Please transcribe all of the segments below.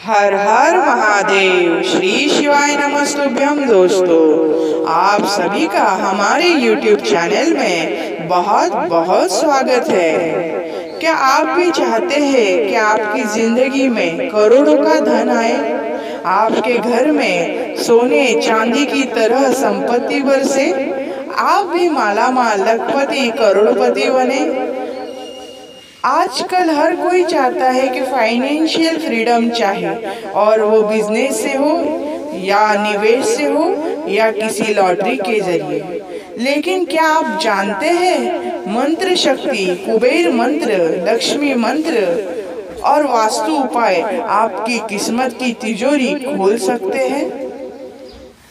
हर हर महादेव। श्री शिवाय नमस्तुभ्यम। दोस्तों, आप सभी का हमारे YouTube चैनल में बहुत बहुत स्वागत है। क्या आप भी चाहते हैं कि आपकी जिंदगी में करोड़ों का धन आए, आपके घर में सोने चांदी की तरह संपत्ति बरसे, आप भी मालामाल लखपति करोड़पति बने? आजकल हर कोई चाहता है कि फाइनेंशियल फ्रीडम चाहे, और वो बिजनेस से हो या निवेश से हो या किसी लॉटरी के जरिए। लेकिन क्या आप जानते हैं, मंत्र शक्ति, कुबेर मंत्र, लक्ष्मी मंत्र और वास्तु उपाय आपकी किस्मत की तिजोरी खोल सकते हैं।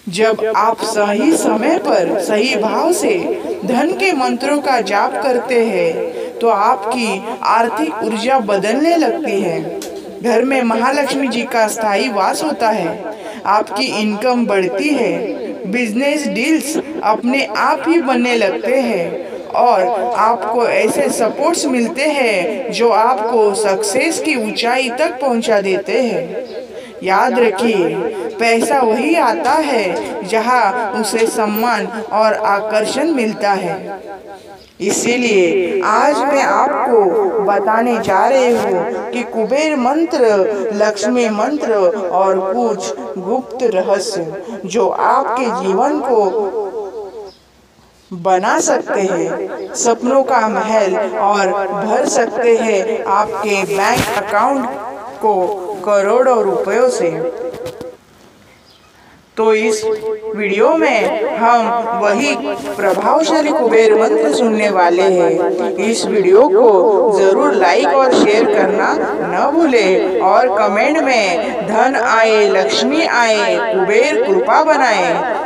जब आप सही समय पर सही भाव से धन के मंत्रों का जाप करते हैं तो आपकी आर्थिक ऊर्जा बदलने लगती है। घर में महालक्ष्मी जी का स्थायी वास होता है, आपकी इनकम बढ़ती है, बिजनेस डील्स अपने आप ही बनने लगते हैं और आपको ऐसे सपोर्ट्स मिलते हैं जो आपको सक्सेस की ऊंचाई तक पहुंचा देते हैं। याद रखिए, पैसा वही आता है जहां उसे सम्मान और आकर्षण मिलता है। इसीलिए आज मैं आपको बताने जा रही हूँ कि कुबेर मंत्र, लक्ष्मी मंत्र और कुछ गुप्त रहस्य जो आपके जीवन को बना सकते हैं, सपनों का महल, और भर सकते हैं आपके बैंक अकाउंट को करोड़ों रुपयों से। तो इस वीडियो में हम वही प्रभावशाली कुबेर मंत्र सुनने वाले हैं। इस वीडियो को जरूर लाइक और शेयर करना न भूलें और कमेंट में धन आए, लक्ष्मी आए, कुबेर कृपा बनाए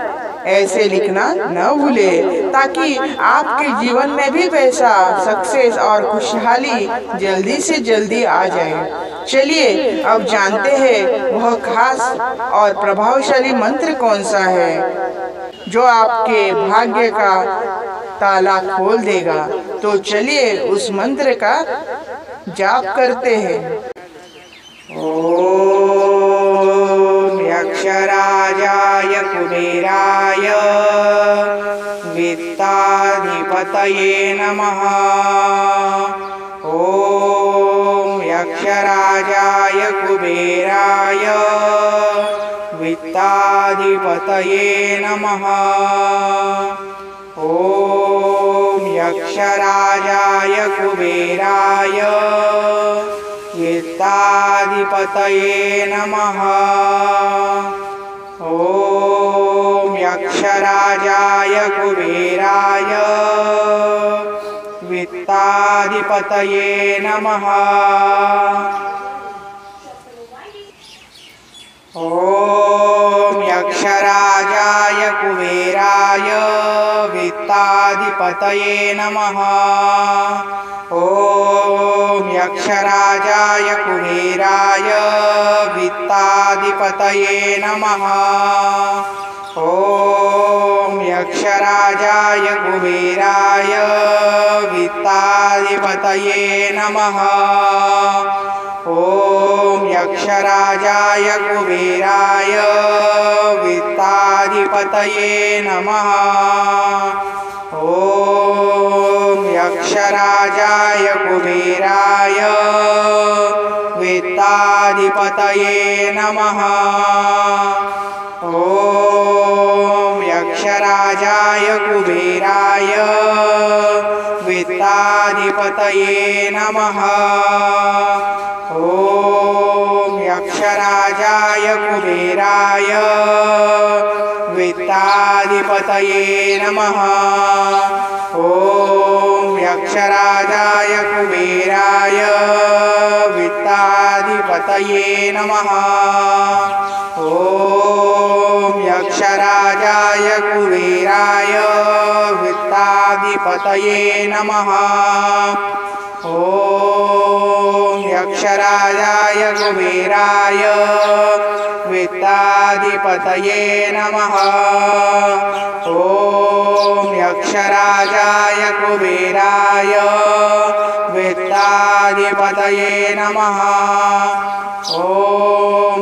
ऐसे लिखना न भूलें, ताकि आपके जीवन में भी पैसा, सक्सेस और खुशहाली जल्दी से जल्दी आ जाए। चलिए अब जानते हैं वह खास और प्रभावशाली मंत्र कौन सा है जो आपके भाग्य का ताला खोल देगा। तो चलिए उस मंत्र का जाप करते हैं। ओम यक्षराजाय कुबेराय वित्ताधिपतये नमः। ओम यक्षराजाय कुबेराय वित्ताधिपतये नमः। ओम यक्षराजाय कुबेराय वित्ताधिपतये नमः। ओम यक्षराजाय कुबेराय वित्ताधिपतये नमः। ओम यक्षराजाय कुबेराय वित्ताधिपतये नमः। ओम यक्षराजाय कुबेराय वित्ताधिपतये नमः। ओम यक्षराजाय कुबेराय वित्ताधिपतये नमः। ओम यक्षराजाय कुबेराय वित्ताधिपतये नमः। ओम यक्षराजाय कुबेराय वित्ताधिपतये नमः। ओम यक्षराजाय कुबेराय वित्ताधिपतये नमः। ओम यक्षराजाय कुबेराय वित्ताधिपतये नमः। ओम यक्षराजाय कुबेराय वित्ताधिपतये नमः। ओम यक्षराजाय कुबेराय वित्ताधिपतये नमः। ओम यक्षराजाय कुबेराय वित्ताधिपतये नमः। ओम यक्षराजाय कुबेराय वित्ताधिपतये नमः। ओम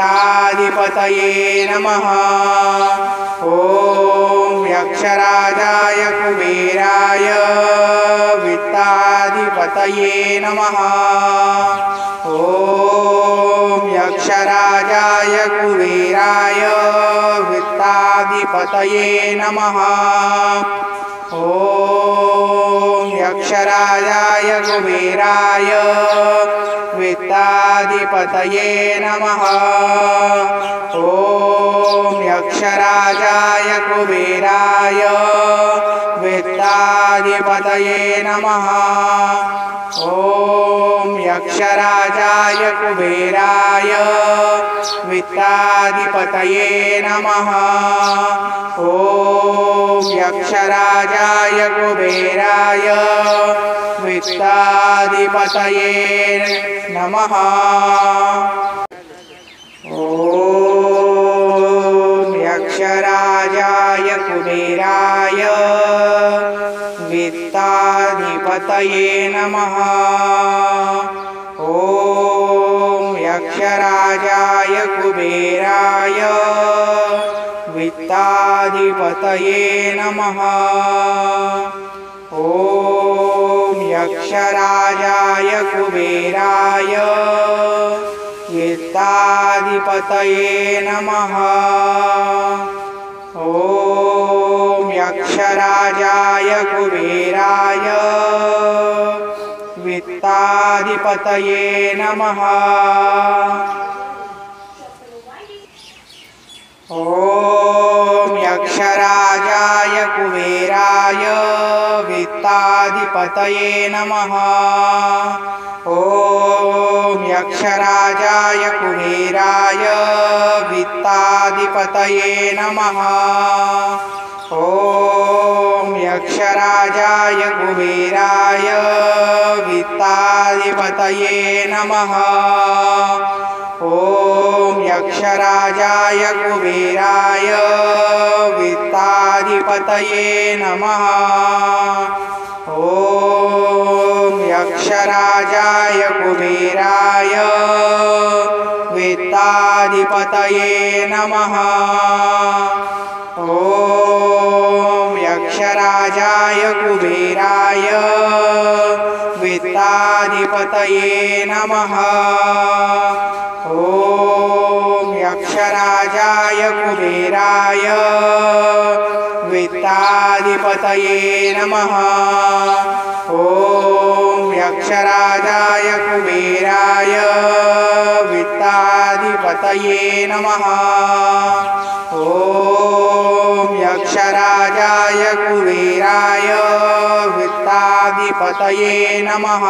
वित्ताधिपतये नमः। ॐ यक्षराजाय कुबेराय वित्ताधिपतये नमः। ॐ यक्षराजाय कुबेराय वित्ताधिपतये नमः। ॐ यक्षराजाय कुबेराय वित्ताधिपतये नमः। ॐ यक्षराजाय कुबेराय वित्ताधिपतये नमः। ॐ यक्षराजाय कुबेराय वित्ताधिपतये नमः। ॐ यक्षराजाय कुबेराय वित्ताधिपतये नमः। ॐ यक्षराजाय कुबेराय वित्ताधिपतये नमः। ॐ यक्षराजाय कुबेराय वित्ताधिपतये नमः। ॐ यक्षराजाय कुबेराय वित्ताधिपतये नमः। ॐ यक्षराजाय कुबेराय वित्ताधिपतये नमः। ॐ यक्षराजाय कुबेराय वित्ताधिपतये नमः। ॐ यक्षराजाय कुबेराय वित्ताधिपतये नमः। ॐ यक्षराजाय कुबेराय वित्ताधिपतये नमः। ॐ यक्षराजाय कुबेराय वित्ताधिपतये नमः। ॐ यक्षराजाय कुबेराय वित्ताधिपतये नमः। ॐ यक्षराजाय कुबेराय वित्ताधिपतये नमः। ॐ यक्षराजाय कुबेराय वित्ताधिपतये नमः। ॐ यक्षराजाय कुबेराय वित्ताधिपतये नमः। ॐ यक्षराजाय कुबेराय वित्ताधिपतये नमः।